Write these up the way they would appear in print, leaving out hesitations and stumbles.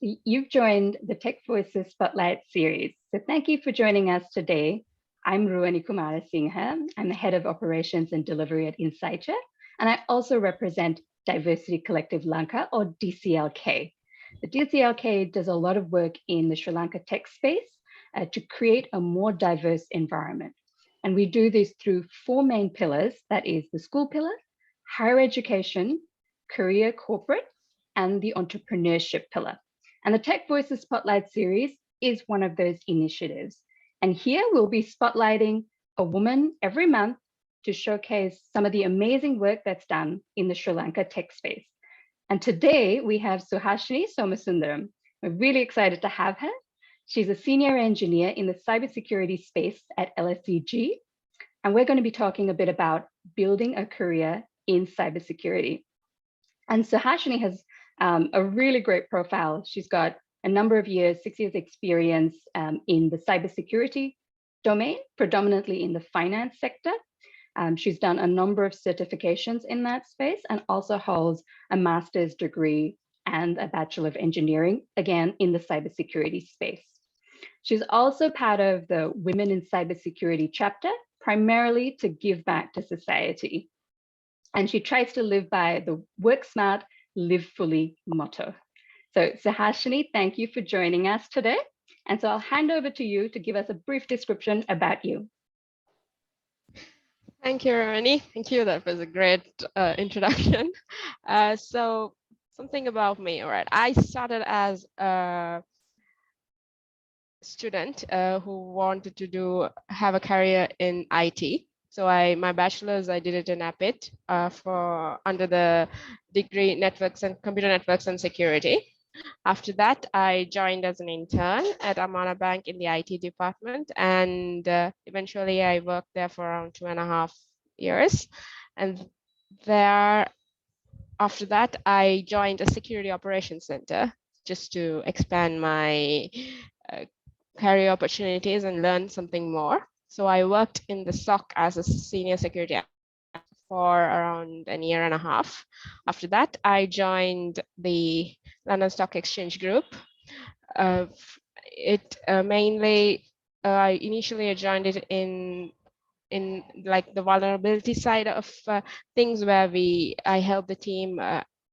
You've joined the Tech Voices Spotlight series. So thank you for joining us today. I'm Ruani Kumara Singha. I'm the Head of Operations and Delivery at Insighter, and I also represent Diversity Collective Lanka, or DCLK. The DCLK does a lot of work in the Sri Lanka tech space to create a more diverse environment. And we do this through four main pillars, that is the school pillar, higher education, career corporate, and the entrepreneurship pillar. And the Tech Voices Spotlight series is one of those initiatives. And here we'll be spotlighting a woman every month to showcase some of the amazing work that's done in the Sri Lanka tech space. And today we have Suhashini Somasundaram. We're really excited to have her. She's a senior engineer in the cybersecurity space at LSEG. And we're going to be talking a bit about building a career in cybersecurity. And Suhashini has a really great profile. She's got a number of years, 6 years experience in the cybersecurity domain, predominantly in the finance sector. She's done a number of certifications in that space and also holds a master's degree and a Bachelor of Engineering, again, in the cybersecurity space. She's also part of the Women in Cybersecurity chapter, primarily to give back to society. And she tries to live by the work smart, live fully motto. So Suhashini, thank you for joining us today. And so I'll hand over to you to give us a brief description about you. Thank you, Rani. Thank you. That was a great introduction. So something about me. All right. I started as a student who wanted to have a career in IT. So my bachelor's, I did it in APIT under the degree Networks and Computer Networks and Security. After that, I joined as an intern at Amana Bank in the IT department, and eventually I worked there for around 2.5 years. And after that, I joined a security operations center just to expand my career opportunities and learn something more. So I worked in the SOC as a senior security for around 1.5 years. After that, I joined the London Stock Exchange Group. Initially I joined it in like the vulnerability side of things, where I help the team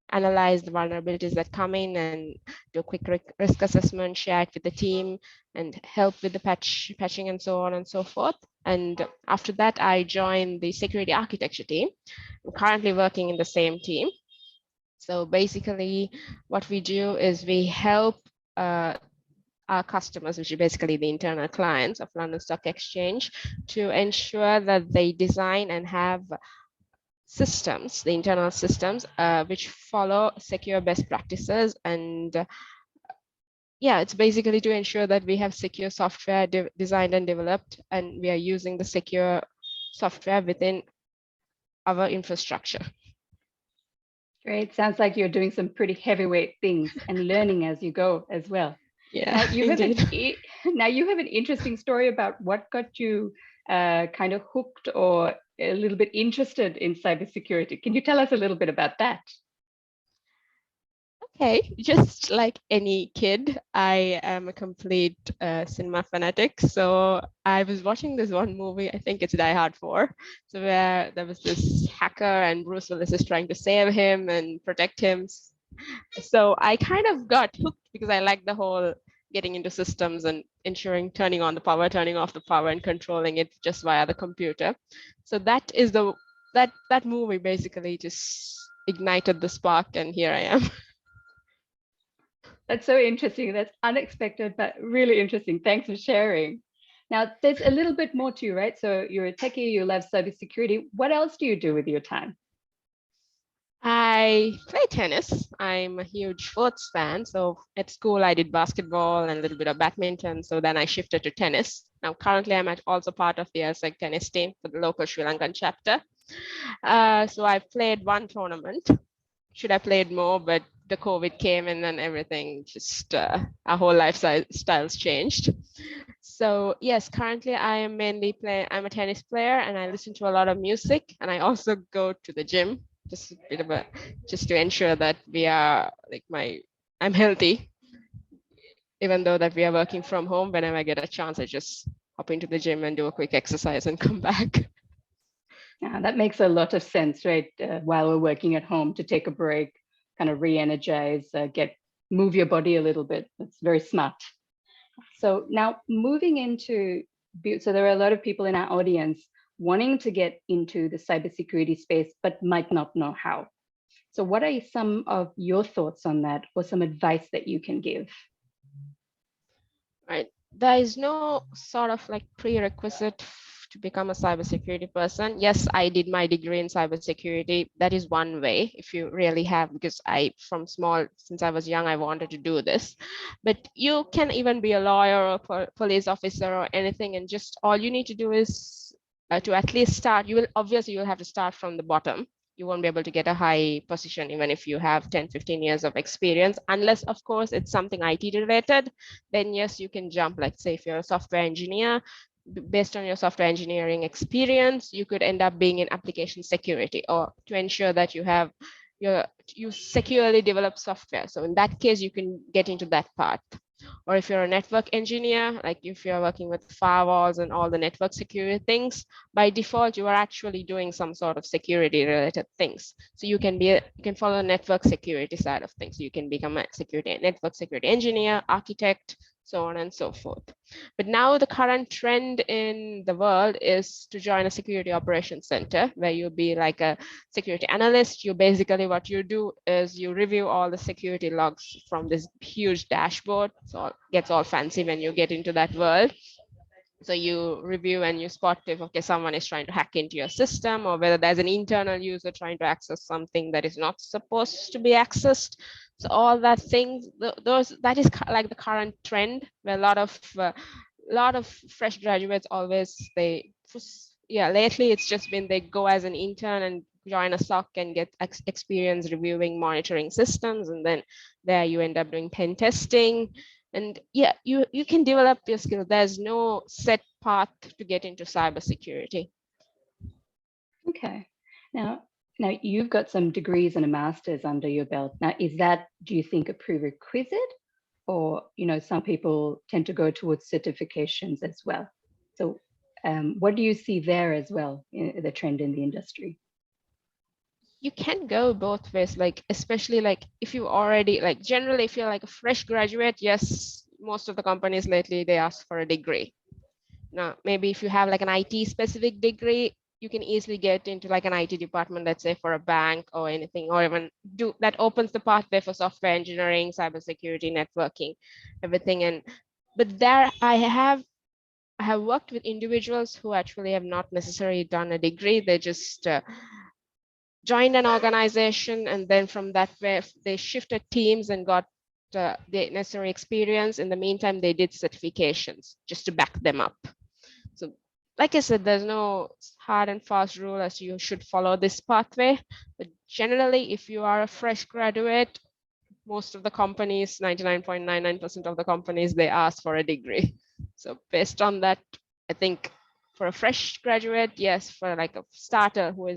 analyze the vulnerabilities that come in and do a quick risk assessment, share it with the team, and help with the patching and so on and so forth. And after that, I joined the security architecture team. I'm currently working in the same team. So basically, what we do is we help our customers, which are basically the internal clients of London Stock Exchange, to ensure that they design and have systems, the internal systems, which follow secure best practices. And yeah, it's basically to ensure that we have secure software designed and developed, and we are using the secure software within our infrastructure. Great. Sounds like you're doing some pretty heavyweight things and learning as you go as well. Yeah, now you have an interesting story about what got you kind of hooked or a little bit interested in cybersecurity. Can you tell us a little bit about that? Okay, just like any kid, I am a complete cinema fanatic. So I was watching this one movie, I think it's Die Hard 4, so where there was this hacker and Bruce Willis is trying to save him and protect him. So I kind of got hooked because I like the whole getting into systems and ensuring turning on the power, turning off the power, and controlling it just via the computer. So that is that movie basically just ignited the spark, and here I am. That's so interesting. That's unexpected, but really interesting. Thanks for sharing. Now, there's a little bit more to you, right? So you're a techie, you love cybersecurity. What else do you do with your time? I play tennis. I'm a huge sports fan. So at school, I did basketball and a little bit of badminton. So then I shifted to tennis. Now, currently, I'm also part of the LSEG tennis team for the local Sri Lankan chapter. So I've played one tournament. Should have played more, but the COVID came and then everything just, our whole lifestyles changed. So yes, currently I am I'm a tennis player and I listen to a lot of music, and I also go to the gym, just to ensure that I'm healthy. even though that we are working from home, whenever I get a chance, I just hop into the gym and do a quick exercise and come back. Yeah, that makes a lot of sense, right? While we're working at home, to take a break, kind of re-energize, move your body a little bit. That's very smart. So now moving into, so there are a lot of people in our audience wanting to get into the cybersecurity space, but might not know how. So what are some of your thoughts on that, or some advice that you can give? Right. There is no sort of like prerequisite to become a cybersecurity person. Yes, I did my degree in cybersecurity. That is one way if you really have, because from small, since I was young, I wanted to do this. But you can even be a lawyer or police officer or anything, and just all you need to do is to at least start. You'll have to start from the bottom. You won't be able to get a high position even if you have 10-15 years of experience, unless of course it's something IT related. Then yes, you can jump. Like say if you're a software engineer, based on your software engineering experience, you could end up being in application security, or to ensure that you securely develop software. So in that case, you can get into that part. Or if you're a network engineer, like if you're working with firewalls and all the network security things, by default, you are actually doing some sort of security related things. So you can follow network security side of things. You can become a network security engineer, architect, so on and so forth. But now the current trend in the world is to join a security operations center, where you'll be like a security analyst. What you do is you review all the security logs from this huge dashboard. So it gets all fancy when you get into that world. So you review and you spot if, okay, someone is trying to hack into your system, or whether there's an internal user trying to access something that is not supposed to be accessed. So all that things, that is like the current trend, where a lot of fresh graduates lately it's just been they go as an intern and join a SOC and get experience reviewing monitoring systems, and then there you end up doing pen testing. And yeah, you can develop your skill. There's no set path to get into cybersecurity. Okay. Now you've got some degrees and a master's under your belt. Now, is that, do you think, a prerequisite? Or, some people tend to go towards certifications as well. So what do you see there as well, in the trend in the industry? You can go both ways, like especially like if you already, like generally if you're like a fresh graduate, yes, most of the companies lately they ask for a degree. Now maybe if you have like an IT specific degree, you can easily get into like an IT department, let's say for a bank or anything, or even that opens the pathway for software engineering, cybersecurity, networking, everything. But there I have worked with individuals who actually have not necessarily done a degree. They just joined an organization, and then from that way they shifted teams and got the necessary experience. In the meantime, they did certifications just to back them up. So like I said, there's no hard and fast rule as you should follow this pathway. But generally, if you are a fresh graduate, most of the companies, 99.99% of the companies, they ask for a degree. So based on that, I think for a fresh graduate, yes, for like a starter who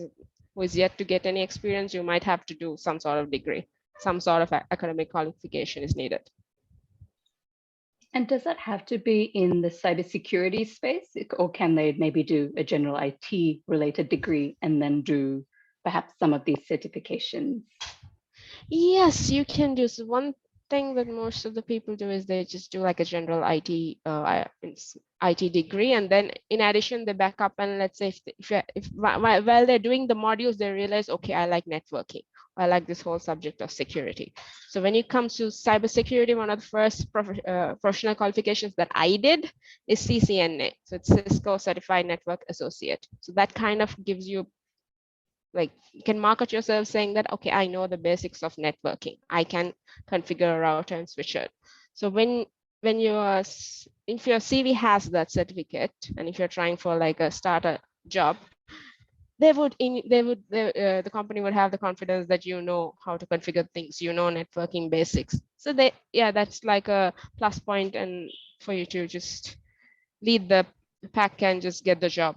is yet to get any experience, you might have to do some sort of degree, some sort of academic qualification is needed. And does that have to be in the cybersecurity space, or can they maybe do a general IT related degree and then do perhaps some of these certifications? Yes, you can do. So one thing that most of the people do is they just do like a general IT degree, and then in addition they back up, and let's say if while they're doing the modules, they realize, okay, I like networking, I like this whole subject of security. So when it comes to cybersecurity, one of the first professional qualifications that I did is CCNA. So it's Cisco Certified Network Associate. So that kind of gives you, like, you can market yourself saying that, okay, I know the basics of networking, I can configure a router and switch it. So when if your CV has that certificate, and if you're trying for like a starter job, the company would have the confidence that you know how to configure things, you know networking basics. So that's like a plus point, and for you to just lead the pack and just get the job.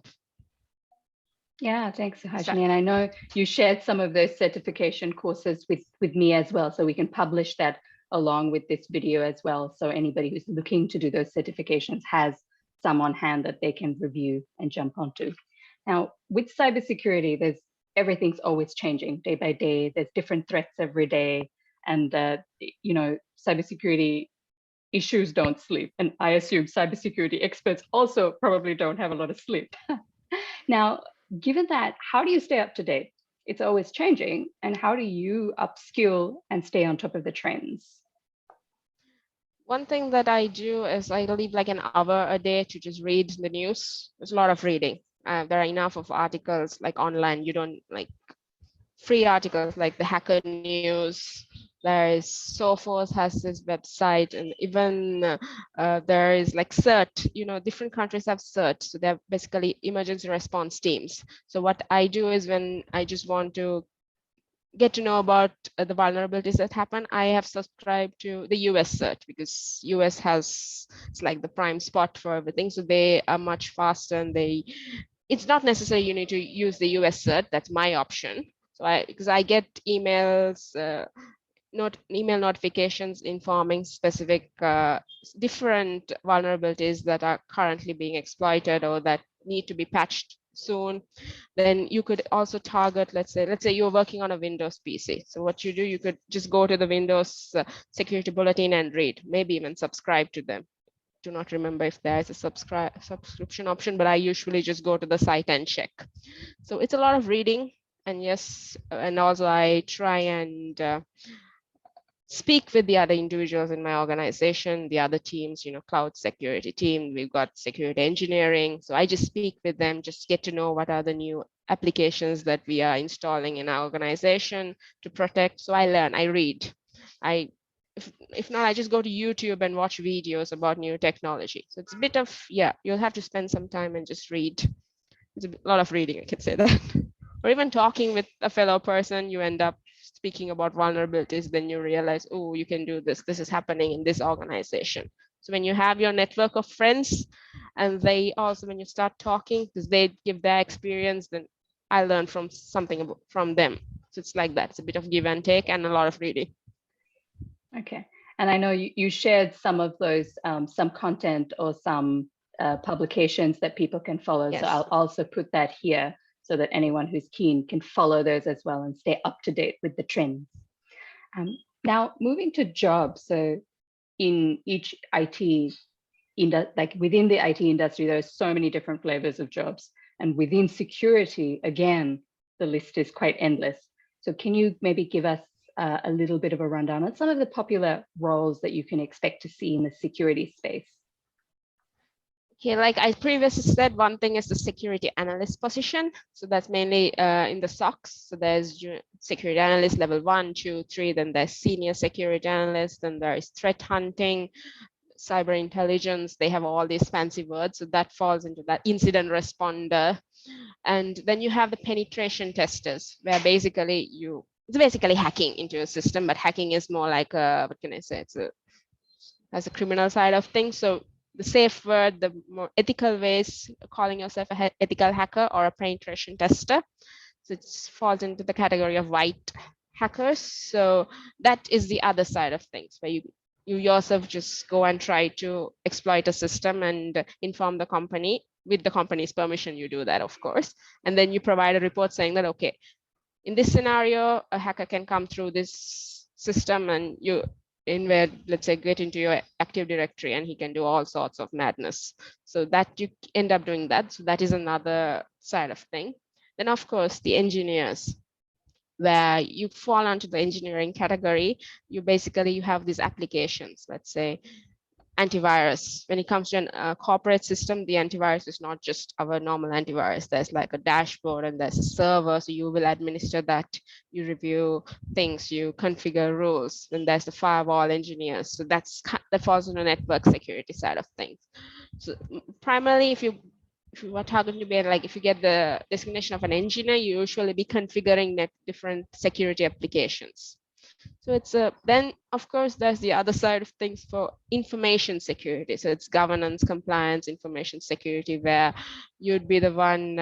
Yeah, thanks, Suhashini. And I know you shared some of those certification courses with me as well, so we can publish that along with this video as well. So anybody who's looking to do those certifications has some on hand that they can review and jump onto. Now, with cybersecurity, everything's always changing day by day. There's different threats every day. And, cybersecurity issues don't sleep. And I assume cybersecurity experts also probably don't have a lot of sleep. Now, given that, how do you stay up to date? It's always changing. And how do you upskill and stay on top of the trends? One thing that I do is I leave like an hour a day to just read the news. There's a lot of reading. There are enough of articles like online. You don't like free articles like the Hacker News. There is Sophos has this website, and even there is like CERT. Different countries have CERT, so they're basically emergency response teams. So what I do is when I just want to get to know about the vulnerabilities that happen, I have subscribed to the US CERT because US it's like the prime spot for everything. So they are much faster, and it's not necessary you need to use the US CERT. That's my option. So because I get emails, email notifications informing specific different vulnerabilities that are currently being exploited or that need to be patched soon. Then you could also target, let's say you're working on a Windows PC. So what you do, you could just go to the Windows security bulletin and read, maybe even subscribe to them. Do not remember if there is a subscription option, but I usually just go to the site and check. So it's a lot of reading. And yes, and also I try and speak with the other individuals in my organization, the other teams, cloud security team, we've got security engineering. So I just speak with them, just get to know what are the new applications that we are installing in our organization to protect. So I learn, I read. If not, I just go to YouTube and watch videos about new technology. So it's a bit of, you'll have to spend some time and just read. It's a lot of reading, I can say that. Or even talking with a fellow person, you end up speaking about vulnerabilities, then you realize, oh, you can do this. This is happening in this organization. So when you have your network of friends, and they also, when you start talking, because they give their experience, then I learn from something from them. So it's like that. It's a bit of give and take and a lot of reading. Okay. And I know you shared some of those, some content or some publications that people can follow. Yes. So I'll also put that here so that anyone who's keen can follow those as well and stay up to date with the trends. Now, moving to jobs. So in each IT, like within the IT industry, there are so many different flavors of jobs. And within security, again, the list is quite endless. So can you maybe give us a little bit of a rundown on some of the popular roles that you can expect to see in the security space? Okay, like I previously said, one thing is the security analyst position. So that's mainly in the SOCs. So there's security analyst level 1, 2, 3, then there's senior security analyst, then there is threat hunting, cyber intelligence. They have all these fancy words. So that falls into that incident responder. And then you have the penetration testers, where basically it's basically hacking into a system, but hacking is more like what can I say? As a criminal side of things. So the safe word, the more ethical ways, calling yourself an ethical hacker or a penetration tester. So it falls into the category of white hackers. So that is the other side of things, where you yourself just go and try to exploit a system and inform the company. With the company's permission, you do that, of course. And then you provide a report saying that, okay, in this scenario, a hacker can come through this system and let's say, get into your Active Directory, and he can do all sorts of madness. So that you end up doing that. So that is another side of thing. Then, of course, the engineers, where you fall onto the engineering category. You have these applications, let's say, antivirus. When it comes to a corporate system, the antivirus is not just our normal antivirus. There's like a dashboard and there's a server. So you will administer that, you review things, you configure rules. Then there's the firewall engineers. So that falls on the network security side of things. So primarily, if you are targeting to be like, if you get the designation of an engineer, you usually be configuring different security applications. So it's then, of course, there's the other side of things for information security. So it's governance, compliance, information security, where you'd be the one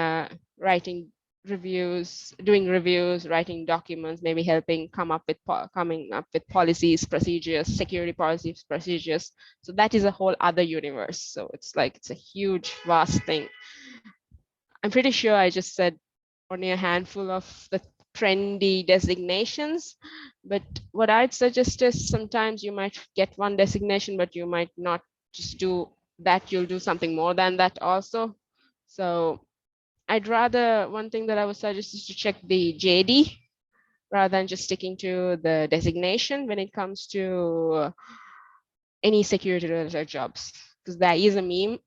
writing doing reviews, writing documents, maybe helping coming up with policies, procedures, security policies, procedures. So that is a whole other universe. So it's a huge, vast thing. I'm pretty sure I just said only a handful of the trendy designations, but what I'd suggest is sometimes you might get one designation, but you might not just do that. You'll do something more than that also. So one thing that I would suggest is to check the JD rather than just sticking to the designation when it comes to any security related jobs. Because there is a meme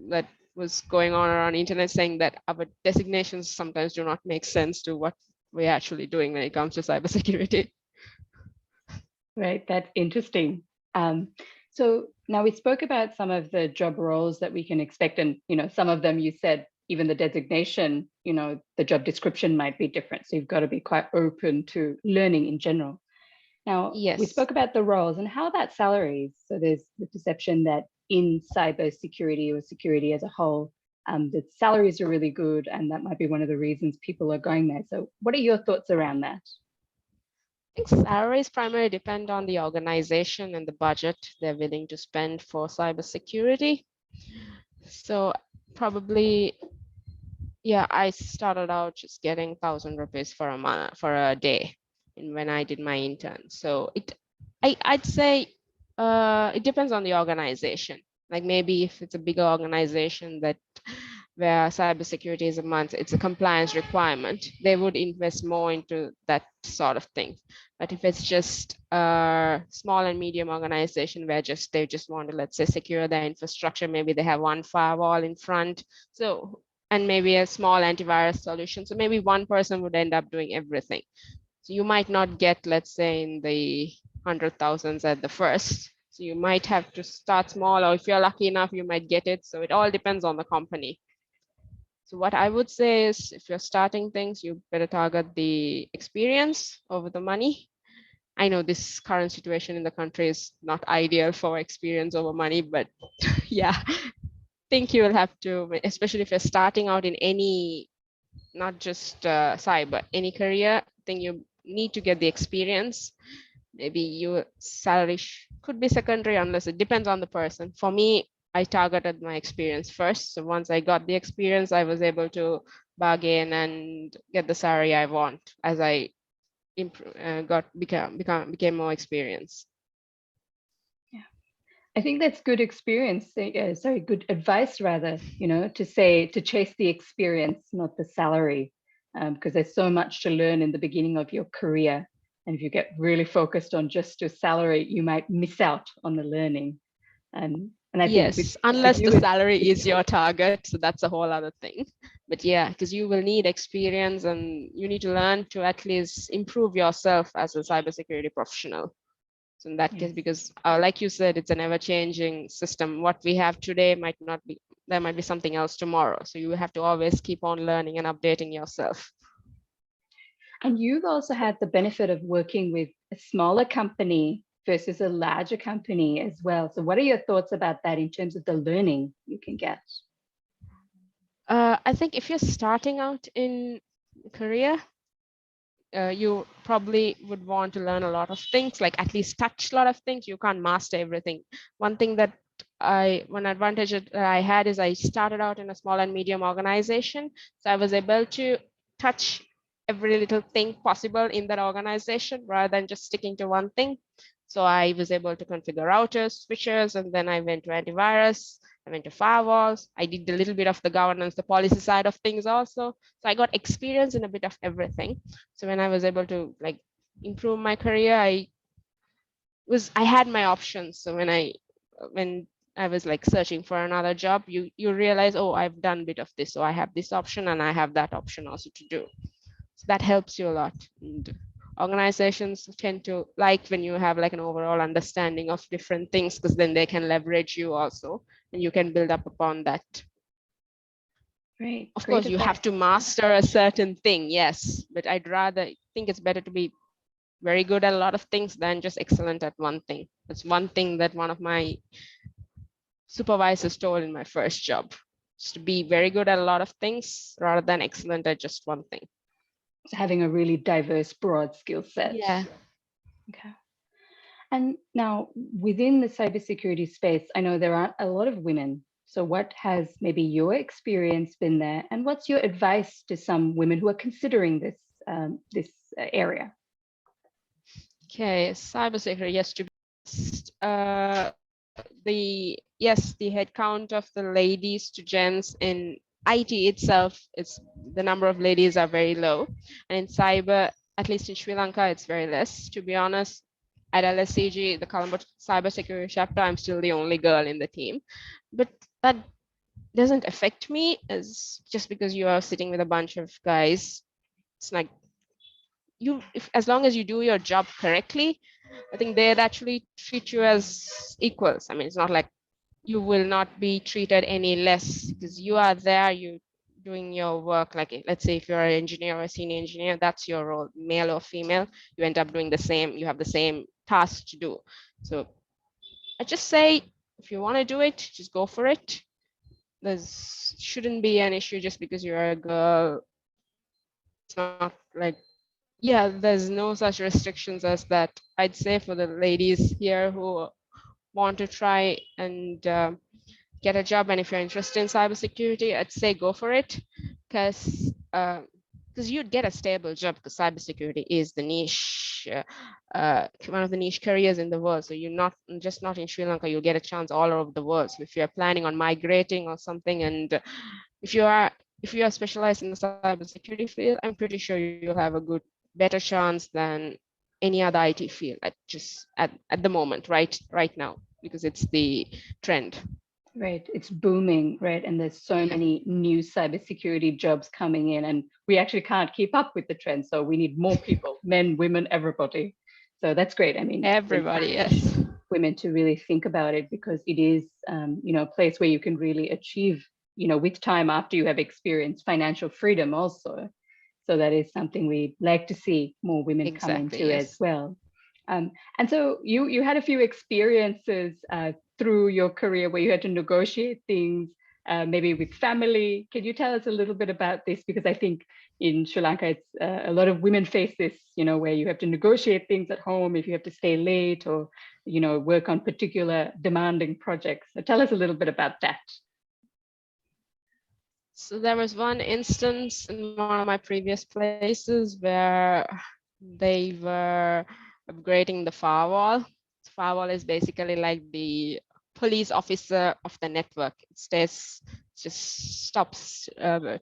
that was going on around the internet saying that our designations sometimes do not make sense to what we're actually doing when it comes to cybersecurity. Right, that's interesting. So now we spoke about some of the job roles that we can expect, and some of them you said even the designation, the job description might be different. So you've got to be quite open to learning in general. Now, we Yes. spoke about the roles and how about salaries. So there's the perception that in cybersecurity or security as a whole, the salaries are really good, and that might be one of the reasons people are going there. So what are your thoughts around that? I think salaries primarily depend on the organization and the budget they're willing to spend for cybersecurity. So probably, yeah, I started out just getting 1,000 rupees for a month, for a day, and when I did my intern. So I'd say it depends on the organization. Like maybe if it's a bigger organization that where cybersecurity is a month, it's a compliance requirement, they would invest more into that sort of thing. But if it's just a small and medium organization where they just want to, let's say, secure their infrastructure, maybe they have one firewall in front, so and maybe a small antivirus solution. So maybe one person would end up doing everything. So you might not get, let's say, in the 100,000s at the first. So you might have to start small, or if you're lucky enough, you might get it. So it all depends on the company. So what I would say is if you're starting things, you better target the experience over the money. I know this current situation in the country is not ideal for experience over money, but yeah, I think you will have to, especially if you're starting out in any, not just cyber, any career, I think you need to get the experience. Maybe your salary could be secondary unless it depends on the person. For me, I targeted my experience first. So once I got the experience, I was able to bargain and get the salary I want as I became more experienced. Yeah, I think that's good experience. Sorry, good advice rather. To chase the experience, not the salary, because there's so much to learn in the beginning of your career. And if you get really focused on just your salary, you might miss out on the learning. And I think Yes, with unless the you, salary is your target, so that's a whole other thing. But yeah, because you will need experience and you need to learn to at least improve yourself as a cybersecurity professional. So in that case, yes. because like you said, it's an ever-changing system. What we have today might not be, there might be something else tomorrow. So you have to always keep on learning and updating yourself. And you've also had the benefit of working with a smaller company versus a larger company as well. So what are your thoughts about that in terms of the learning you can get? I think if you're starting out in Korea, you probably would want to learn a lot of things, like at least touch a lot of things. You can't master everything. One thing that one advantage that I had is I started out in a small and medium organization. So I was able to touch every little thing possible in that organization rather than just sticking to one thing. So I was able to configure routers, switches, and then I went to antivirus. I went to firewalls. I did a little bit of the governance, the policy side of things also. So I got experience in a bit of everything. So when I was able to like improve my career, I had my options. So when I was like searching for another job, you realize, oh, I've done a bit of this, so I have this option and I have that option also to do. So that helps you a lot. And organizations tend to like when you have like an overall understanding of different things, because then they can leverage you also and you can build up upon that. Great. Of Great course, you have advice. to master a certain thing, yes, but I'd rather think it's better to be very good at a lot of things than just excellent at one thing. That's one thing that one of my supervisors told in my first job. just to be very good at a lot of things rather than excellent at just one thing. So having a really diverse, broad skill set. Yeah. Okay. And now within the cybersecurity space, I know there aren't a lot of women. So what has maybe your experience been there? And what's your advice to some women who are considering this area? Okay, cybersecurity, yes, to be honest, the headcount of the ladies to gents in IT itself, it's the number of ladies are very low, and in cyber, at least in Sri Lanka, it's very less. To be honest, at LSEG, the Colombo cybersecurity chapter, I'm still the only girl in the team, but that doesn't affect me as just because you are sitting with a bunch of guys. It's like as long as you do your job correctly, I think they'd actually treat you as equals. I mean, it's not like you will not be treated any less because you are there, you doing your work. Like, let's say if you're an engineer or a senior engineer, that's your role, male or female, you end up doing the same, you have the same task to do. So I just say, if you want to do it, just go for it. There's shouldn't be an issue just because you're a girl. It's not like, yeah, there's no such restrictions as that. I'd say for the ladies here who want to try and get a job, and if you're interested in cybersecurity, I'd say go for it, because you'd get a stable job, because cybersecurity is the niche, one of the niche careers in the world. So you're not just not in Sri Lanka, you'll get a chance all over the world. So if you're planning on migrating or something, and if you are specialized in the cybersecurity field, I'm pretty sure you'll have a better chance than any other IT field at the moment, right now, because it's the trend. Right, it's booming, right? And there's so many new cybersecurity jobs coming in, and we actually can't keep up with the trend. So we need more people, men, women, everybody. So that's great. I mean, everybody, yes. Women to really think about it, because it is, a place where you can really achieve, with time after you have experienced financial freedom also. So that is something we'd like to see more women come into as well. And so you had a few experiences through your career where you had to negotiate things, maybe with family. Can you tell us a little bit about this? Because I think in Sri Lanka, it's a lot of women face this, where you have to negotiate things at home if you have to stay late or, work on particular demanding projects. So tell us a little bit about that. So there was one instance in one of my previous places where they were upgrading the firewall. The firewall is basically like the police officer of the network. It just stops,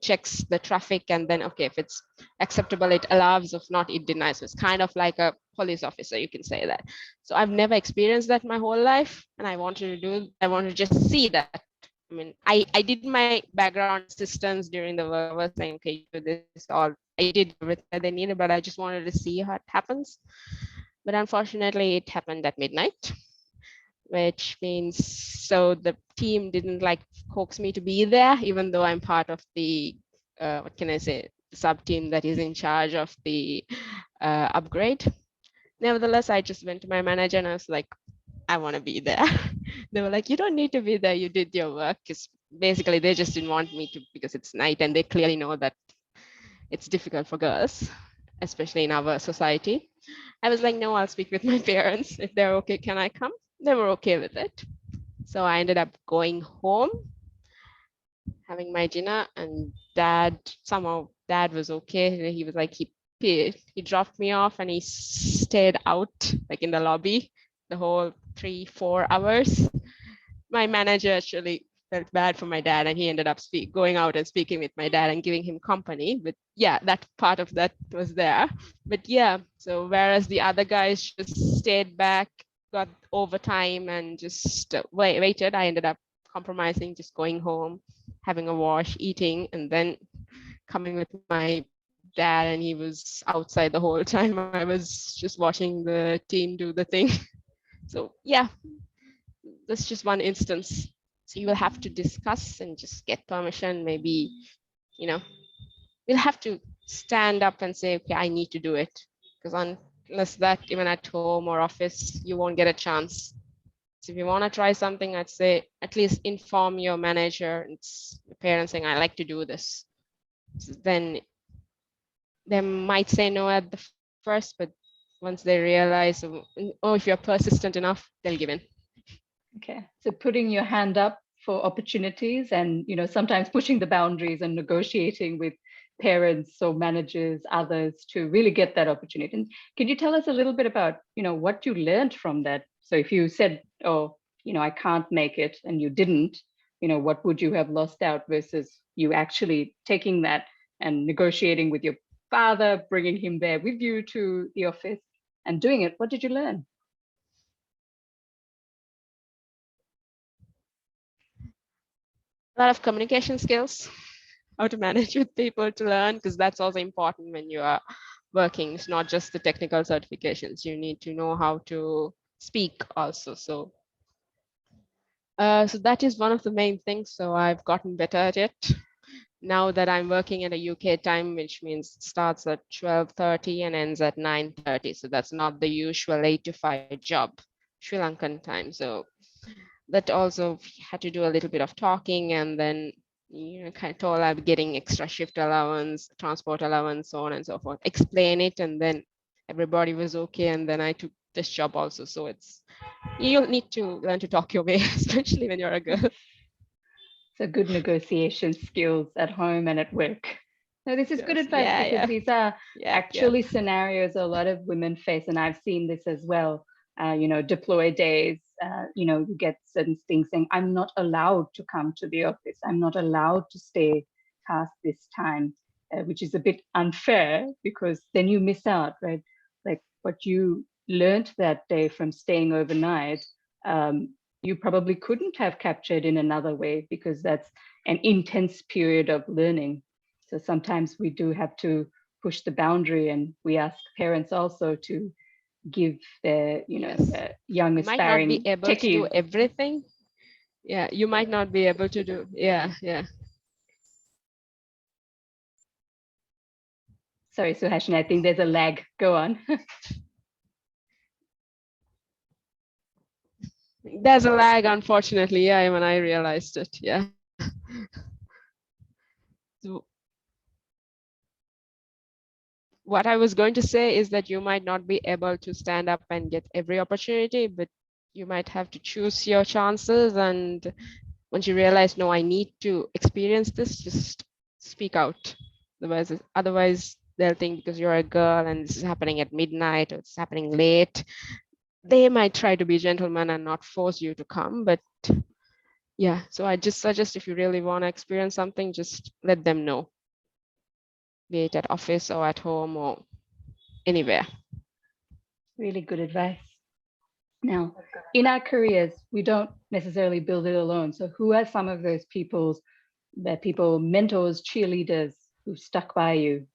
checks the traffic, and then, okay, if it's acceptable, it allows, if not, it denies. So it's kind of like a police officer, you can say that. So I've never experienced that my whole life, and I wanted to just see that. I mean, I did my background assistance during the work. I was saying, okay, you do this, all I did everything that they needed, but I just wanted to see how it happens. But unfortunately, it happened at midnight, which means, so the team didn't like coax me to be there, even though I'm part of the, what can I say, sub team that is in charge of the upgrade. Nevertheless, I just went to my manager and I was like, I want to be there. They were like, you don't need to be there. You did your work. Because basically they just didn't want me to, because it's night and they clearly know that it's difficult for girls, especially in our society. I was like, no, I'll speak with my parents. If they're okay, can I come? They were okay with it. So I ended up going home, having my dinner, and dad was okay. He was like, he dropped me off and he stayed out like in the lobby the whole 3-4 hours. My manager actually felt bad for my dad, and he ended up going out and speaking with my dad and giving him company. But yeah, that part of that was there. But yeah, so whereas the other guys just stayed back, got overtime, and just waited, I ended up compromising, just going home, having a wash, eating, and then coming with my dad, and he was outside the whole time. I was just watching the team do the thing. So yeah, that's just one instance. So you will have to discuss and just get permission. Maybe, we'll have to stand up and say, okay, I need to do it. Because unless that, even at home or office, you won't get a chance. if you want to try something, I'd say at least inform your manager and your parents saying, I like to do this. So then they might say no at the first, but once they realize, oh, if you're persistent enough, they'll give in. Okay, so putting your hand up for opportunities and, sometimes pushing the boundaries and negotiating with parents or managers, others, to really get that opportunity. And can you tell us a little bit about, what you learned from that? So if you said, oh, I can't make it, and you didn't, what would you have lost out versus you actually taking that and negotiating with your father, bringing him there with you to the office and doing it? What did you learn? A lot of communication skills, how to manage with people, to learn, because that's also important when you are working. It's not just the technical certifications. You need to know how to speak also. So that is one of the main things. So I've gotten better at it. Now that I'm working at a UK time, which means it starts at 12:30 and ends at 9:30. So that's not the usual 8 to 5 job, Sri Lankan time. So that also had to do a little bit of talking, and then kind of told I'm getting extra shift allowance, transport allowance, so on and so forth. Explain it, and then everybody was okay, and then I took this job also. So you'll need to learn to talk your way, especially when you're a girl. So good negotiation skills at home and at work. No, this is good Yes. advice, because these are Yeah. actually scenarios a lot of women face, and I've seen this as well. Deploy days, you get certain things saying, I'm not allowed to come to the office. I'm not allowed to stay past this time, which is a bit unfair, because then you miss out, right? Like what you learned that day from staying overnight, you probably couldn't have captured in another way, because that's an intense period of learning. So sometimes we do have to push the boundary, and we ask parents also to give their, Yes. young You might not be aspiring able to do techies. everything. Yeah, you might not be able to do. Yeah. Sorry, Suhashini, I think there's a lag. Go on. There's a lag, unfortunately. Yeah, when I realized it. Yeah. So what I was going to say is that you might not be able to stand up and get every opportunity, but you might have to choose your chances. And once you realize, no, I need to experience this, just speak out. Otherwise they'll think because you're a girl and this is happening at midnight or it's happening late, they might try to be gentlemen and not force you to come. But yeah, so I just suggest, if you really want to experience something, just let them know, be it at office or at home or anywhere. Really good advice. Now, in our careers, we don't necessarily build it alone. So who are some of those mentors, cheerleaders who stuck by you?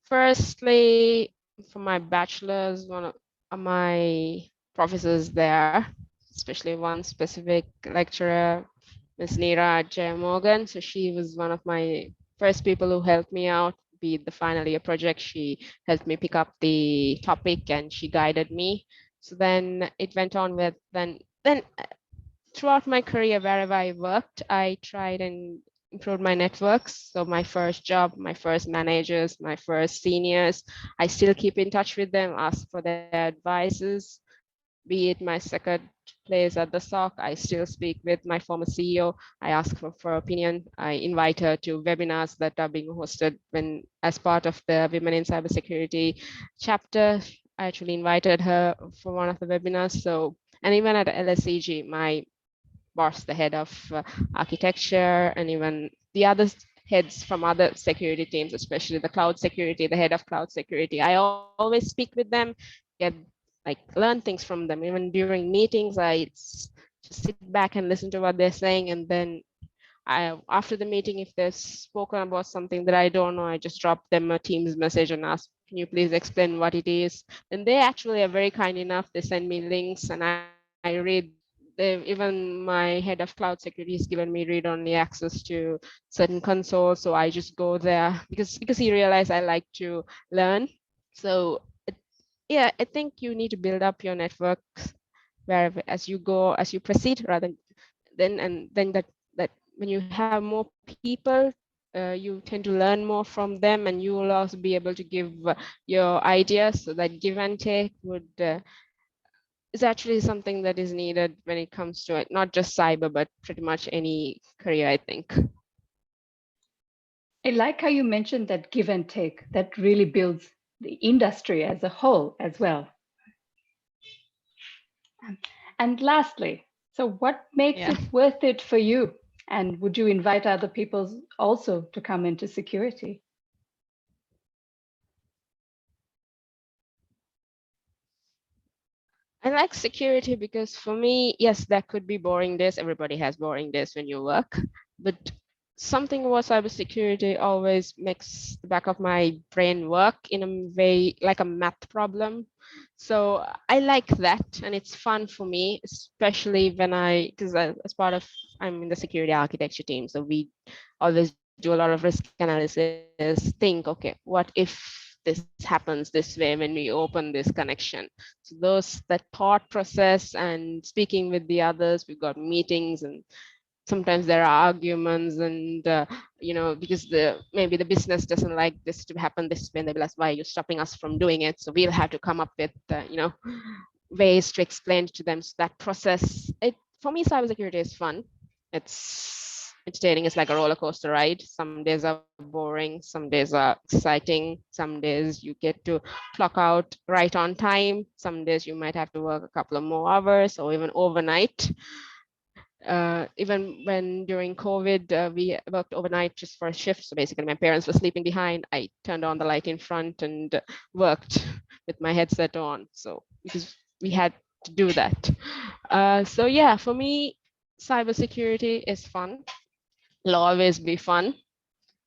Firstly, for my bachelor's, one of my professors there, especially one specific lecturer, Ms. Neera J. Morgan. So she was one of my first people who helped me out, be it the final year project. She helped me pick up the topic and she guided me. So then it went on with then throughout my career, wherever I worked, I tried and improved my networks. So my first job, my first managers, my first seniors, I still keep in touch with them, ask for their advices. Be it my second place at the SOC, I still speak with my former CEO. I ask for opinion. I invite her to webinars that are being hosted when, as part of the Women in Cybersecurity chapter. I actually invited her for one of the webinars. So, and even at LSEG, my boss, the head of architecture, and even the other heads from other security teams, especially the cloud security, the head of cloud security. I always speak with them, get learn things from them. Even during meetings, I just sit back and listen to what they're saying, and then after the meeting, if they've spoken about something that I don't know, I just drop them a Teams message and ask, can you please explain what it is? And they actually are very kind enough. They send me links and I read. Even my head of cloud security has given me read-only access to certain consoles. So I just go there because he realized I like to learn. So yeah, I think you need to build up your networks wherever as you go, as you proceed, rather then that when you have more people, you tend to learn more from them, and you will also be able to give your ideas. So that give and take would is actually something that is needed when it comes to it, not just cyber, but pretty much any career, I think. I like how you mentioned that give and take. That really builds the industry as a whole as well. And lastly, so what makes Yeah. it worth it for you? And would you invite other people also to come into security? I like security because for me, yes, there could be boring days. Everybody has boring days when you work, but something about cybersecurity always makes the back of my brain work in a way like a math problem. So I like that, and it's fun for me, especially when because as part of, I'm in the security architecture team, so we always do a lot of risk analysis. Think, okay, what if this happens this way when we open this connection? So that thought process and speaking with the others, we've got meetings, and sometimes there are arguments, and because maybe the business doesn't like this to happen this way, and they'll be like, why are you stopping us from doing it? So we'll have to come up with ways to explain to them. So that process, it for me, cybersecurity is fun. It's entertaining. It's like a roller coaster ride. Some days are boring, some days are exciting, some days you get to clock out right on time, some days you might have to work a couple of more hours or even overnight. Even when during COVID, we worked overnight just for a shift. So basically my parents were sleeping behind. I turned on the light in front and worked with my headset on. So because we had to do that. So yeah, for me, cybersecurity is fun. It'll always be fun,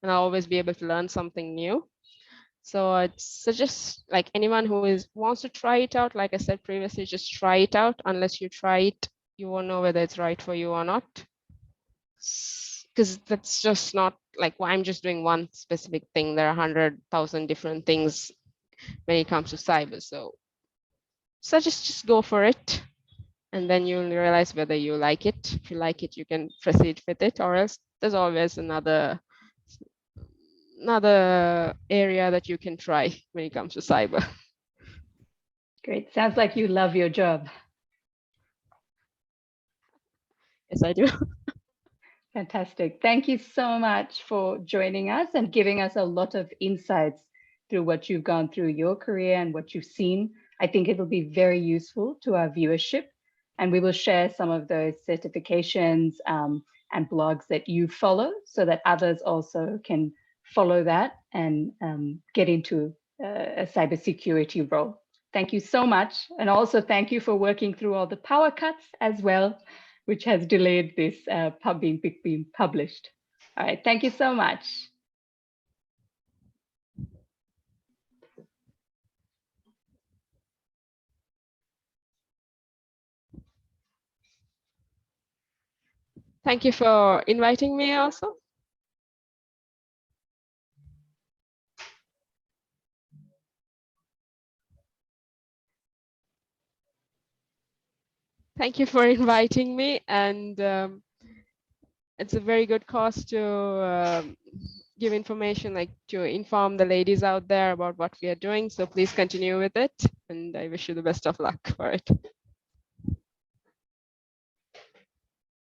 and I'll always be able to learn something new. So I'd suggest like anyone who wants to try it out, like I said previously, just try it out. Unless you try it, you won't know whether it's right for you or not. Because that's just not like, well, I'm just doing one specific thing. There are 100,000 different things when it comes to cyber. So just go for it, and then you'll realize whether you like it. If you like it, you can proceed with it, or else there's always another area that you can try when it comes to cyber. Great. Sounds like you love your job. Yes, I do. Fantastic. Thank you so much for joining us and giving us a lot of insights through what you've gone through your career and what you've seen. I think it'll be very useful to our viewership. And we will share some of those certifications and blogs that you follow so that others also can follow that and get into a cybersecurity role. Thank you so much. And also thank you for working through all the power cuts as well, which has delayed this being published. All right, thank you so much. Thank you for inviting me also. Thank you for inviting me, and it's a very good cause to give information, like to inform the ladies out there about what we are doing. So please continue with it, and I wish you the best of luck for it.